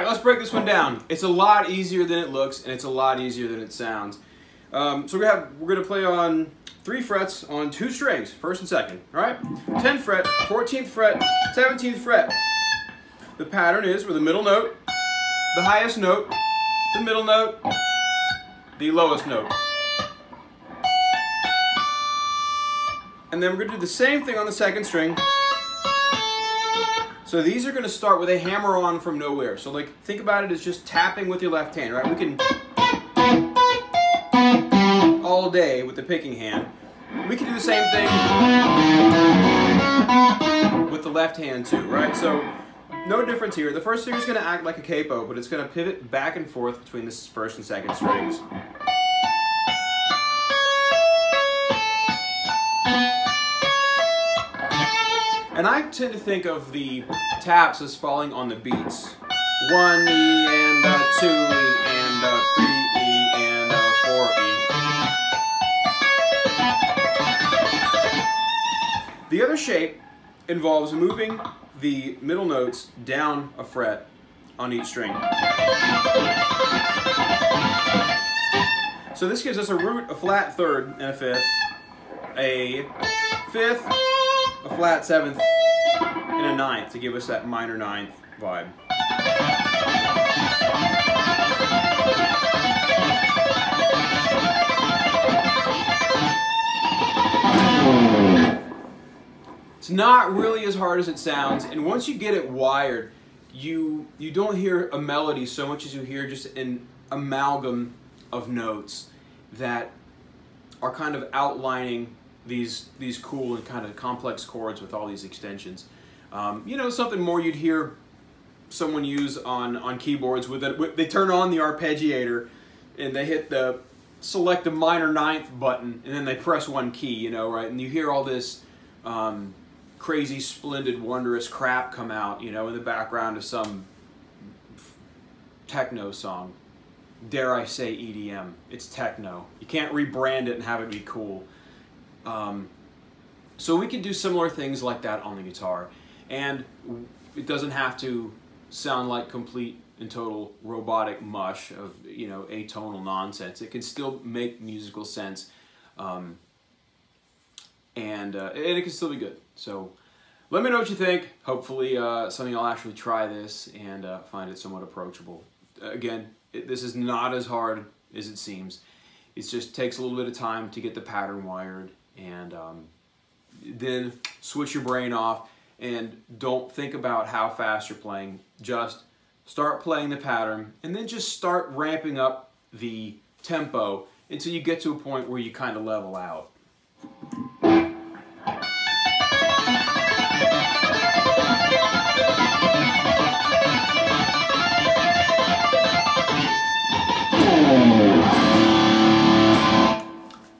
right, let's break this one down. It's a lot easier than it looks, and it's a lot easier than it sounds. So we're gonna play on 3 frets on 2 strings, first and second. All right, 10th fret, 14th fret, 17th fret. The pattern is with the middle note, the highest note, the middle note, the lowest note. And then we're gonna do the same thing on the second string. So these are gonna start with a hammer on from nowhere. So like, think about it as just tapping with your left hand, right? We can all day with the picking hand. We can do the same thing with the left hand too, right? So no difference here. The first finger is gonna act like a capo, but it's gonna pivot back and forth between the first and second strings. And I tend to think of the taps as falling on the beats. 1 E and a 2 E and a 3 E and a 4 E. The other shape involves moving the middle notes down a fret on each string. So this gives us a root, a flat third, and a fifth, a fifth, a flat 7th, and a 9th to give us that minor 9th vibe. It's not really as hard as it sounds, and once you get it wired, you don't hear a melody so much as you hear just an amalgam of notes that are kind of outlining these cool and kind of complex chords with all these extensions. You know, something more you'd hear someone use on keyboards they turn on the arpeggiator and they hit the select the minor 9th button and then they press one key, you know, right? And you hear all this crazy, splendid, wondrous crap come out, you know, in the background of some techno song. Dare I say EDM? It's techno. You can't rebrand it and have it be cool. So we can do similar things like that on the guitar, and it doesn't have to sound like complete and total robotic mush of, you know, atonal nonsense. It can still make musical sense, and it can still be good. So let me know what you think. Hopefully something I'll actually try this and find it somewhat approachable. Again, this is not as hard as it seems. It just takes a little bit of time to get the pattern wired, and then switch your brain off and don't think about how fast you're playing. Just start playing the pattern and then just start ramping up the tempo until you get to a point where you kind of level out.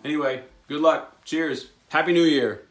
Anyway, good luck. Cheers. Happy New Year.